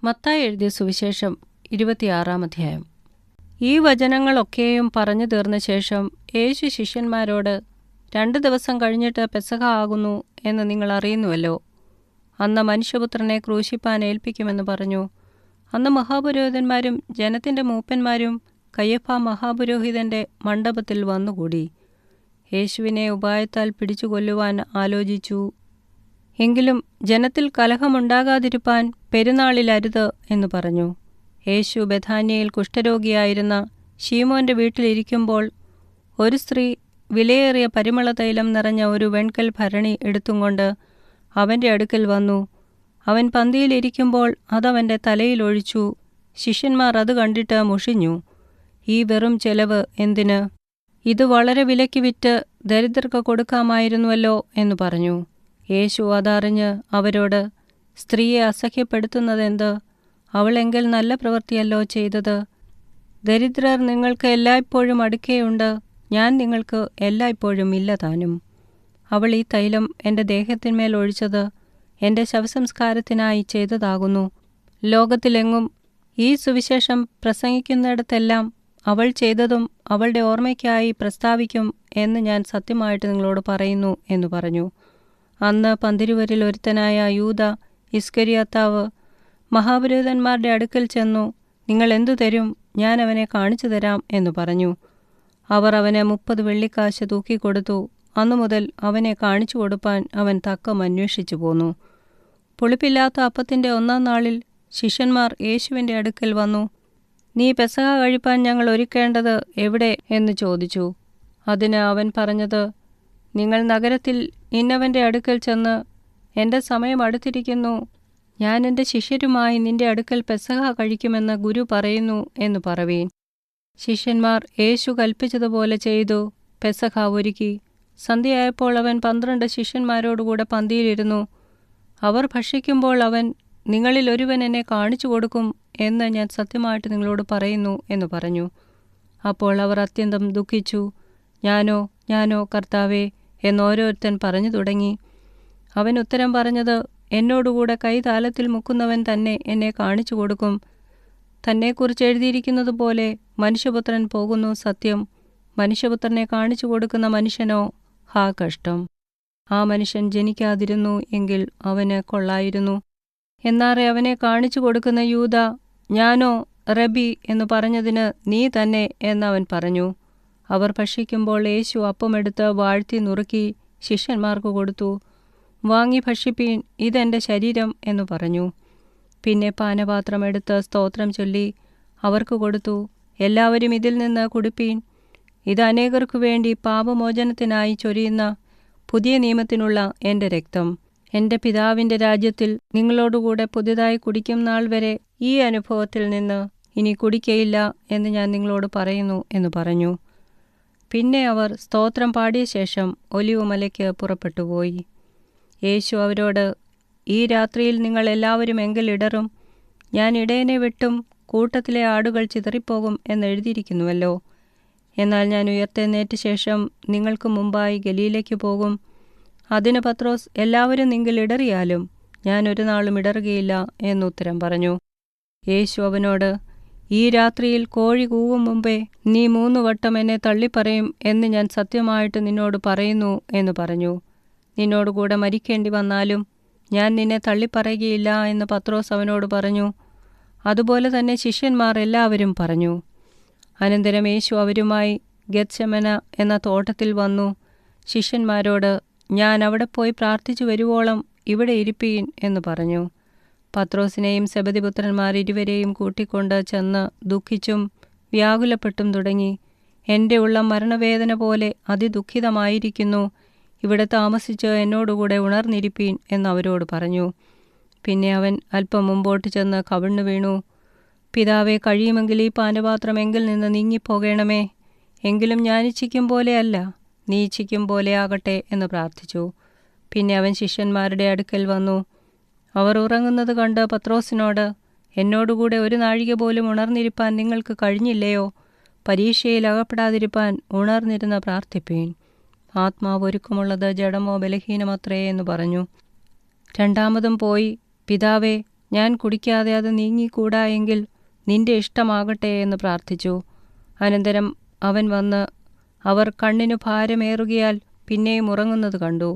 മത്തായി എഴുതിയ സുവിശേഷം 26-ാം അധ്യായം. ഈ വചനങ്ങളൊക്കെയും പറഞ്ഞു തീർന്ന ശേഷം യേശു ശിഷ്യന്മാരോട്, 2 ദിവസം കഴിഞ്ഞിട്ട് പെസഹ ആകുന്നു എന്ന് നിങ്ങൾ അറിയുന്നുവല്ലോ. അന്ന് മനുഷ്യപുത്രനെ ക്രൂശിപ്പാൻ ഏൽപ്പിക്കുമെന്ന് പറഞ്ഞു. അന്ന് മഹാപുരോഹിതന്മാരും ജനത്തിൻ്റെ മൂപ്പന്മാരും കയ്യഫാ മഹാപുരോഹിതൻ്റെ മണ്ഡപത്തിൽ വന്നുകൂടി. യേശുവിനെ ഉപായത്താൽ പിടിച്ചു കൊല്ലുവാൻ ആലോചിച്ചു. എങ്കിലും ജനത്തിൽ കലഹമുണ്ടാകാതിരിപ്പാൻ പെരുന്നാളിലരുത് എന്ന് പറഞ്ഞു. യേശു ബെഥാന്യയിൽ കുഷ്ഠരോഗിയായിരുന്ന ശീമോൻ്റെ വീട്ടിലിരിക്കുമ്പോൾ ഒരു സ്ത്രീ വിലയേറിയ പരിമളതൈലം നിറഞ്ഞ ഒരു വെൺകൽ ഭരണി എടുത്തുംകൊണ്ട് അവൻ്റെ അടുക്കൽ വന്നു. അവൻ പന്തിയിലിരിക്കുമ്പോൾ അതവൻ്റെ തലയിലൊഴിച്ചു. ശിഷ്യന്മാർ അത് കണ്ടിട്ട് മുഷിഞ്ഞു. ഈ വെറും ചെലവ് എന്തിന്? ഇത് വളരെ വിലയ്ക്ക് വിറ്റ് ദരിദ്രർക്ക് കൊടുക്കാമായിരുന്നുവല്ലോ എന്ന് പറഞ്ഞു. യേശു അതറിഞ്ഞ് അവരോട്, സ്ത്രീയെ അസഹ്യപ്പെടുത്തുന്നതെന്ത്? അവളെങ്കിൽ നല്ല പ്രവൃത്തിയല്ലോ ചെയ്തത്. ദരിദ്രർ നിങ്ങൾക്ക് എല്ലായ്പ്പോഴും അടുക്കെയുണ്ട്, ഞാൻ നിങ്ങൾക്ക് എല്ലായ്പ്പോഴും ഇല്ല താനും. അവൾ ഈ തൈലം എൻ്റെ ദേഹത്തിന്മേൽ ഒഴിച്ചത് എൻ്റെ ശവസംസ്കാരത്തിനായി ചെയ്തതാകുന്നു. ലോകത്തിലെങ്ങും ഈ സുവിശേഷം പ്രസംഗിക്കുന്നിടത്തെല്ലാം അവൾ ചെയ്തതും അവളുടെ ഓർമ്മയ്ക്കായി പ്രസ്താവിക്കും എന്ന് ഞാൻ സത്യമായിട്ട് നിങ്ങളോട് പറയുന്നു എന്ന് പറഞ്ഞു. അന്ന് പന്തിരുവരിൽ ഒരുത്തനായ യൂദാ ഇസ്കരിയോത്താവ് മഹാപുരോഹിതന്മാരുടെ അടുക്കൽ ചെന്നു, നിങ്ങൾ എന്തു തരും? ഞാൻ അവനെ കാണിച്ചു തരാം എന്ന് പറഞ്ഞു. അവർ അവന് 30 വെള്ളിക്കാശ് തൂക്കിക്കൊടുത്തു. അന്നുമുതൽ അവനെ കാണിച്ചു കൊടുപ്പാൻ അവൻ തക്കം അന്വേഷിച്ചു പോന്നു. പുളിപ്പില്ലാത്ത അപ്പത്തിൻ്റെ 1-ാം നാളിൽ ശിഷ്യന്മാർ യേശുവിൻ്റെ അടുക്കൽ വന്നു. നീ പെസഹ കഴിപ്പാൻ ഞങ്ങൾ ഒരുക്കേണ്ടത് എവിടെ എന്ന് ചോദിച്ചു. അതിന് അവൻ പറഞ്ഞത്, നിങ്ങൾ നഗരത്തിൽ ഇന്നവൻ്റെ അടുക്കൽ ചെന്ന്, എൻ്റെ സമയം അടുത്തിരിക്കുന്നു, ഞാൻ എൻ്റെ ശിഷ്യരുമായി നിന്റെ അടുക്കൽ പെസഹ കഴിക്കുമെന്ന് ഗുരു പറയുന്നു എന്ന് പറവീൻ. ശിഷ്യന്മാർ യേശു കൽപ്പിച്ചതുപോലെ ചെയ്തു പെസഹ ഒരുക്കി. സന്ധ്യയായപ്പോൾ അവൻ 12 ശിഷ്യന്മാരോടുകൂടെ പന്തിയിലിരുന്നു. അവർ ഭക്ഷിക്കുമ്പോൾ അവൻ, നിങ്ങളിൽ ഒരുവൻ എന്നെ കാണിച്ചു കൊടുക്കും എന്ന് ഞാൻ സത്യമായിട്ട് നിങ്ങളോട് പറയുന്നു എന്ന് പറഞ്ഞു. അപ്പോൾ അവർ അത്യന്തം ദുഃഖിച്ചു. ഞാനോ കർത്താവേ എന്നോരോരുത്തൻ പറഞ്ഞു തുടങ്ങി. അവൻ ഉത്തരം പറഞ്ഞത്, എന്നോടുകൂടെ കൈ താലത്തിൽ മുക്കുന്നവൻ തന്നെ എന്നെ കാണിച്ചു കൊടുക്കും. തന്നെക്കുറിച്ച് എഴുതിയിരിക്കുന്നത് പോലെ മനുഷ്യപുത്രൻ പോകുന്നു സത്യം. മനുഷ്യപുത്രനെ കാണിച്ചു കൊടുക്കുന്ന മനുഷ്യനോ ഹാ കഷ്ടം. ആ മനുഷ്യൻ ജനിക്കാതിരുന്നു എങ്കിൽ അവന് കൊള്ളായിരുന്നു. എന്നാറെ അവനെ കാണിച്ചു കൊടുക്കുന്ന യൂദാ, ഞാനോ റബി എന്ന് പറഞ്ഞതിന് നീ തന്നെ എന്നവൻ പറഞ്ഞു. അവർ ഭക്ഷിക്കുമ്പോൾ യേശു അപ്പമെടുത്ത് വാഴ്ത്തി നുറുക്കി ശിഷ്യന്മാർക്ക് കൊടുത്തു. വാങ്ങി ഭക്ഷിപ്പീൻ, ഇതെൻ്റെ ശരീരം എന്ന് പറഞ്ഞു. പിന്നെ പാനപാത്രം എടുത്ത് സ്തോത്രം ചൊല്ലി അവർക്ക് കൊടുത്തു. എല്ലാവരും ഇതിൽ നിന്ന് കുടിപ്പീൻ. ഇത് അനേകർക്കു വേണ്ടി പാപമോചനത്തിനായി ചൊരിയുന്ന പുതിയ നിയമത്തിനുള്ള എൻ്റെ രക്തം. എൻ്റെ പിതാവിൻ്റെ രാജ്യത്തിൽ നിങ്ങളോടുകൂടെ പുതിയതായി കുടിക്കും നാൾ വരെ ഈ അനുഭവത്തിൽ നിന്ന് ഇനി കുടിക്കയില്ല എന്ന് ഞാൻ നിങ്ങളോട് പറയുന്നു എന്ന് പറഞ്ഞു. പിന്നെ അവർ സ്തോത്രം പാടിയ ശേഷം ഒലിവുമലയ്ക്ക് പുറപ്പെട്ടുപോയി. യേശു അവരോട്, ഈ രാത്രിയിൽ നിങ്ങൾ എല്ലാവരും എങ്കിൽ ഇടറും. ഞാൻ ഇടയനെ വെട്ടും, കൂട്ടത്തിലെ ആടുകൾ ചിതറിപ്പോകും എന്നെഴുതിയിരിക്കുന്നുവല്ലോ. എന്നാൽ ഞാൻ ഉയർത്തെഴുന്നേറ്റ ശേഷം നിങ്ങൾക്ക് മുമ്പായി ഗലീലയ്ക്ക് പോകും. അതിന് പത്രോസ്, എല്ലാവരും നിങ്ങൾ ഇടറിയാലും ഞാൻ ഒരു നാളും ഇടറുകയില്ല എന്നുത്തരം പറഞ്ഞു. യേശു അവനോട്, ഈ രാത്രിയിൽ കോഴി കൂവും മുമ്പേ നീ 3 വട്ടം എന്നെ തള്ളിപ്പറയും എന്ന് ഞാൻ സത്യമായിട്ട് നിന്നോട് പറയുന്നു എന്ന് പറഞ്ഞു. നിന്നോടുകൂടെ മരിക്കേണ്ടി വന്നാലും ഞാൻ നിന്നെ തള്ളിപ്പറയുകയില്ല എന്ന് പത്രോസ് അവനോട് പറഞ്ഞു. അതുപോലെ തന്നെ ശിഷ്യന്മാർ എല്ലാവരും പറഞ്ഞു. അനന്തരം യേശു അവരുമായി ഗെത്സെമന എന്ന തോട്ടത്തിൽ വന്നു. ശിഷ്യന്മാരോട്, ഞാൻ അവിടെ പോയി പ്രാർത്ഥിച്ചു വരുവോളം ഇവിടെ ഇരിപ്പീൻ എന്ന് പറഞ്ഞു. പത്രോസിനെയും സെബദിപുത്രന്മാർ ഇരുവരെയും കൂട്ടിക്കൊണ്ട് ചെന്ന് ദുഃഖിച്ചും വ്യാകുലപ്പെട്ടും തുടങ്ങി. എൻ്റെ ഉള്ളം മരണവേദന പോലെ അതിദുഃഖിതമായിരിക്കുന്നു. ഇവിടെ താമസിച്ച് എന്നോടുകൂടെ ഉണർന്നിരിപ്പീൻ എന്നവരോട് പറഞ്ഞു. പിന്നെ അവൻ അല്പം മുമ്പോട്ട് ചെന്ന് കവിണ്ണു വീണു. പിതാവേ, കഴിയുമെങ്കിൽ ഈ പാനപാത്രം എങ്കിൽ നിന്ന് നീങ്ങിപ്പോകണമേ. എങ്കിലും ഞാൻ ഇച്ഛിക്കും പോലെയല്ല, നീ ഇച്ഛിക്കും പോലെ ആകട്ടെ എന്ന് പ്രാർത്ഥിച്ചു. പിന്നെ അവൻ ശിഷ്യന്മാരുടെ അടുക്കൽ വന്നു. അവർ ഉറങ്ങുന്നത് കണ്ട് പത്രോസിനോട്, എന്നോടുകൂടെ 1 നാഴിക പോലും ഉണർന്നിരിപ്പാൻ നിങ്ങൾക്ക് കഴിഞ്ഞില്ലയോ? പരീക്ഷയിൽ അകപ്പെടാതിരിപ്പാൻ ഉണർന്നിരുന്ന് പ്രാർത്ഥിപ്പീൻ. ആത്മാവ് ഒരുക്കമുള്ളത് ജഡമോ ബലഹീനമത്രേ എന്ന് പറഞ്ഞു. രണ്ടാമതും പോയി, പിതാവേ, ഞാൻ കുടിക്കാതെ അത് നീങ്ങിക്കൂടാ എങ്കിൽ നിന്റെ ഇഷ്ടമാകട്ടെ എന്ന് പ്രാർത്ഥിച്ചു. അനന്തരം അവൻ വന്ന് അവർ കണ്ണിനു ഭാരമേറുകയാൽ പിന്നെയും ഉറങ്ങുന്നത് കണ്ടു.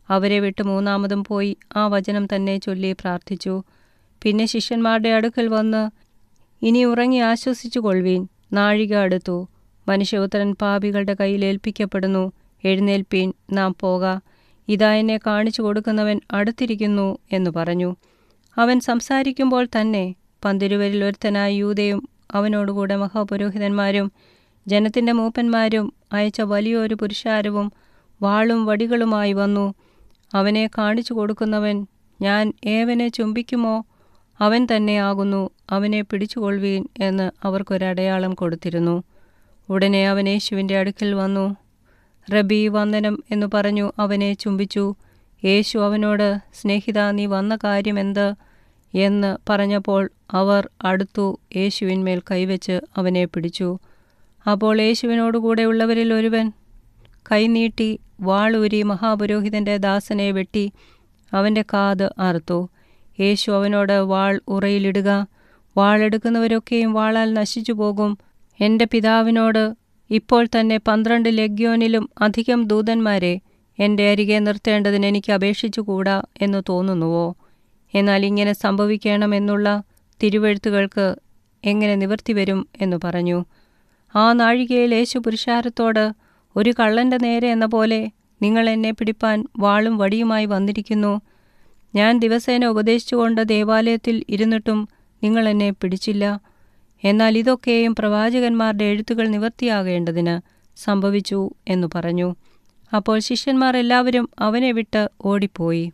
അവരെ വിട്ട് മൂന്നാമതും പോയി ആ വചനം തന്നെ ചൊല്ലി പ്രാർത്ഥിച്ചു. പിന്നെ ശിഷ്യന്മാരുടെ അടുക്കൽ വന്ന്, ഇനി ഉറങ്ങി ആശ്വസിച്ചു കൊള്ളുവീൻ, നാഴിക അടുത്തു. മനുഷ്യപുത്രൻ പാപികളുടെ കയ്യിൽ ഏൽപ്പിക്കപ്പെടുന്നു. എഴുന്നേൽപ്പീൻ, നാം പോക. ഇതാ എന്നെ കാണിച്ചു കൊടുക്കുന്നവൻ അടുത്തിരിക്കുന്നു എന്ന് പറഞ്ഞു. അവൻ സംസാരിക്കുമ്പോൾ തന്നെ പന്തിരുവരിൽ ഒരുത്തനായ യൂദയും അവനോടുകൂടെ മഹാപുരോഹിതന്മാരും ജനത്തിൻ്റെ മൂപ്പന്മാരും അയച്ച വലിയൊരു പുരുഷാരവും വാളും വടികളുമായി വന്നു. അവനെ കാണിച്ചു കൊടുക്കുന്നവൻ ഞാൻ ഏവനെ ചുംബിക്കുമോ അവൻ തന്നെ ആകുന്നു, അവനെ പിടിച്ചുകൊള്ളുവീൻ എന്ന് അവർക്കൊരടയാളം കൊടുത്തിരുന്നു. ഉടനെ അവൻ യേശുവിൻ്റെ അടുക്കൽ വന്നു. റബീ, വന്ദനം എന്നു പറഞ്ഞു അവനെ ചുംബിച്ചു. യേശു അവനോട്, സ്നേഹിതാ, നീ വന്ന കാര്യമെന്ത് എന്ന് പറഞ്ഞപ്പോൾ അവർ അടുത്തു യേശുവിന്മേൽ കൈവച്ച് അവനെ പിടിച്ചു. അപ്പോൾ യേശുവിനോടുകൂടെ ഉള്ളവരിൽ ഒരുവൻ കൈനീട്ടി വാളൂരി മഹാപുരോഹിതൻ്റെ ദാസനെ വെട്ടി അവൻ്റെ കാത് അറുത്തു. യേശു അവനോട്, വാൾ ഉറയിലിടുക, വാളെടുക്കുന്നവരൊക്കെയും വാളാൽ നശിച്ചു പോകും. എൻ്റെ പിതാവിനോട് ഇപ്പോൾ തന്നെ 12 ലെഗ്യോനിലും അധികം ദൂതന്മാരെ എൻ്റെ അരികെ നിർത്തേണ്ടതിന് എനിക്ക് അപേക്ഷിച്ചുകൂടാ എന്ന് തോന്നുന്നുവോ? എന്നാൽ ഇങ്ങനെ സംഭവിക്കണമെന്നുള്ള തിരുവെഴുത്തുകൾക്ക് എങ്ങനെ നിവൃത്തി വരും എന്ന് പറഞ്ഞു. ആ നാഴികയിൽ യേശു പുരുഷാരത്തോട്, ഒരു കള്ളൻ്റെ നേരെ എന്ന പോലെ നിങ്ങൾ എന്നെ പിടിപ്പാൻ വാളും വടിയുമായി വന്നിരിക്കുന്നു. ഞാൻ ദിവസേന ഉപദേശിച്ചുകൊണ്ട് ദേവാലയത്തിൽ ഇരുന്നിട്ടും നിങ്ങൾ എന്നെ പിടിച്ചില്ല. എന്നാൽ ഇതൊക്കെയും പ്രവാചകന്മാരുടെ എഴുത്തുകൾ നിവൃത്തിയാകേണ്ടതിന് സംഭവിച്ചു എന്നു പറഞ്ഞു. അപ്പോൾ ശിഷ്യന്മാർ എല്ലാവരും അവനെ വിട്ട് ഓടിപ്പോയി.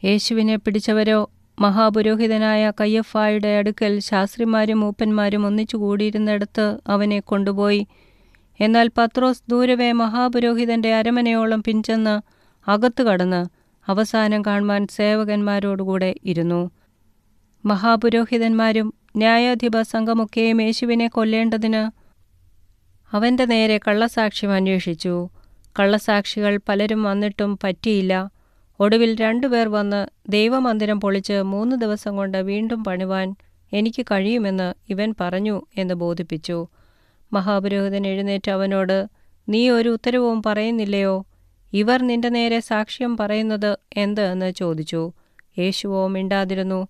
യേശുവിനെ പിടിച്ചവരോ മഹാപുരോഹിതനായ കയ്യഫായുടെ അടുക്കൽ ശാസ്ത്രിമാരും മൂപ്പന്മാരും ഒന്നിച്ചു കൂടിയിരുന്നിടത്ത് അവനെ കൊണ്ടുപോയി. എന്നാൽ പത്രോസ് ദൂരവേ മഹാപുരോഹിതൻ്റെ അരമനയോളം പിൻചെന്ന് അകത്തു കടന്ന് അവസാനം കാണുവാൻ സേവകന്മാരോടുകൂടെ ഇരുന്നു. മഹാപുരോഹിതന്മാരും ന്യായാധിപ സംഘമൊക്കെയും യേശുവിനെ കൊല്ലേണ്ടതിന് അവൻ്റെ നേരെ കള്ളസാക്ഷ്യം അന്വേഷിച്ചു. കള്ളസാക്ഷികൾ പലരും വന്നിട്ടും പറ്റിയില്ല. ഒടുവിൽ 2 പേർ വന്ന്, ദൈവമന്ദിരം പൊളിച്ച് 3 ദിവസം കൊണ്ട് വീണ്ടും പണിവാൻ എനിക്ക് കഴിയുമെന്ന് ഇവൻ പറഞ്ഞു എന്ന് ബോധിപ്പിച്ചു. മഹാപുരോഹിതൻ എഴുന്നേറ്റ് അവനോട്, നീ ഒരു ഉത്തരവും പറയുന്നില്ലയോ? ഇവർ നിന്റെ നേരെ സാക്ഷ്യം പറയുന്നത് എന്ത് എന്ന് ചോദിച്ചു. യേശുവോ മിണ്ടാതിരുന്നു.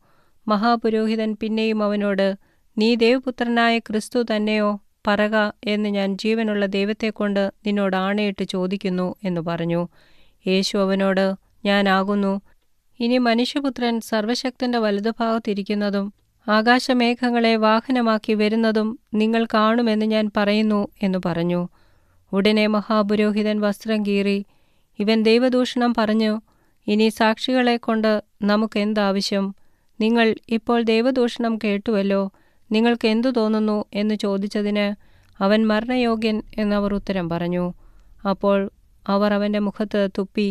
മഹാപുരോഹിതൻ പിന്നെയും അവനോട്, നീ ദേവപുത്രനായ ക്രിസ്തു തന്നെയോ? പറക എന്ന് ഞാൻ ജീവനുള്ള ദൈവത്തെക്കൊണ്ട് നിന്നോട് ആണയിട്ട് ചോദിക്കുന്നു എന്ന് പറഞ്ഞു. യേശു അവനോട്, ഞാനാകുന്നു. ഇനി മനുഷ്യപുത്രൻ സർവശക്തന്റെ വലതുഭാഗത്തിരിക്കുന്നതും ആകാശമേഘങ്ങളെ വാഹനമാക്കി വരുന്നതും നിങ്ങൾ കാണുമെന്ന് ഞാൻ പറയുന്നു എന്ന് പറഞ്ഞു. ഉടനെ മഹാപുരോഹിതൻ വസ്ത്രം കീറി, ഇവൻ ദൈവദൂഷണം പറഞ്ഞു. ഇനി സാക്ഷികളെ കൊണ്ട് നമുക്കെന്താവശ്യം? നിങ്ങൾ ഇപ്പോൾ ദൈവദൂഷണം കേട്ടുവല്ലോ. നിങ്ങൾക്ക് എന്തു തോന്നുന്നു എന്ന് ചോദിച്ചതിന് അവൻ മരണയോഗ്യൻ എന്നവർ ഉത്തരം പറഞ്ഞു. അപ്പോൾ അവർ അവൻ്റെ മുഖത്ത് തുപ്പി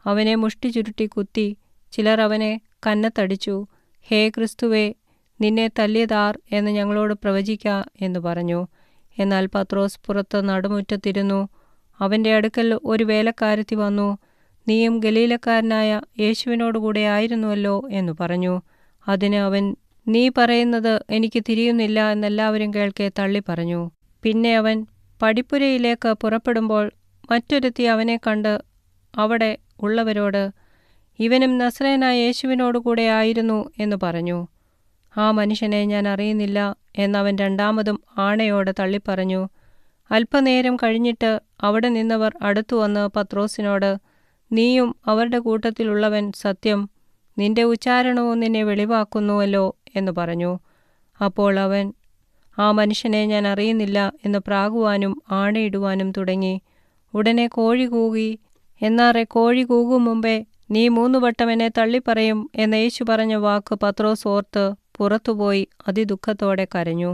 അവനെ മുഷ്ടി ചുരുട്ടി കുത്തി. ചിലർ അവനെ കന്നത്തടിച്ചു. ഹേ ക്രിസ്തുവേ, നിന്നെ തല്ലിയതാർ എന്ന് ഞങ്ങളോട് പ്രവചിക്ക എന്ന് പറഞ്ഞു. എന്നാൽ പത്രോസ് പുറത്ത് നടുമുറ്റത്തിരുന്നു. അവൻ്റെ അടുക്കൽ ഒരു വേലക്കാരത്തി വന്നു. നീയും ഗലീലക്കാരനായ യേശുവിനോടുകൂടെ ആയിരുന്നുവല്ലോ എന്ന് പറഞ്ഞു. അതിന് അവൻ, നീ പറയുന്നത് എനിക്ക് തിരിയുന്നില്ല എന്നെല്ലാവരും കേൾക്കെ തള്ളി പറഞ്ഞു. പിന്നെ അവൻ പടിപ്പുരയിലേക്ക് പുറപ്പെടുമ്പോൾ മറ്റൊരുത്തി അവനെ കണ്ട് അവിടെ ഉള്ളവരോട്, ഇവനും നസ്രയനായ യേശുവിനോടുകൂടെ ആയിരുന്നു എന്ന് പറഞ്ഞു. ആ മനുഷ്യനെ ഞാൻ അറിയുന്നില്ല എന്നവൻ 2ാമതും ആണയോടെ തള്ളിപ്പറഞ്ഞു. അല്പനേരം കഴിഞ്ഞിട്ട് അവിടെ നിന്നവർ അടുത്തുവന്ന് പത്രോസിനോട്, നീയും അവരുടെ കൂട്ടത്തിലുള്ളവൻ സത്യം, നിന്റെ ഉച്ചാരണവും നിന്നെ വെളിവാക്കുന്നുവല്ലോ എന്ന് പറഞ്ഞു. അപ്പോൾ അവൻ, ആ മനുഷ്യനെ ഞാൻ അറിയുന്നില്ല എന്ന് പ്രാകുവാനും ആണയിടുവാനും തുടങ്ങി. ഉടനെ കോഴി കൂകി. എന്നാറെ കോഴി കൂകും മുമ്പേ നീ 3 വട്ടം എന്നെ തള്ളിപ്പറയും എന്ന് യേശു പറഞ്ഞ വാക്ക് പത്രോസ് ഓർത്ത് പുറത്തുപോയി അതിദുഃഖത്തോടെ കരഞ്ഞു.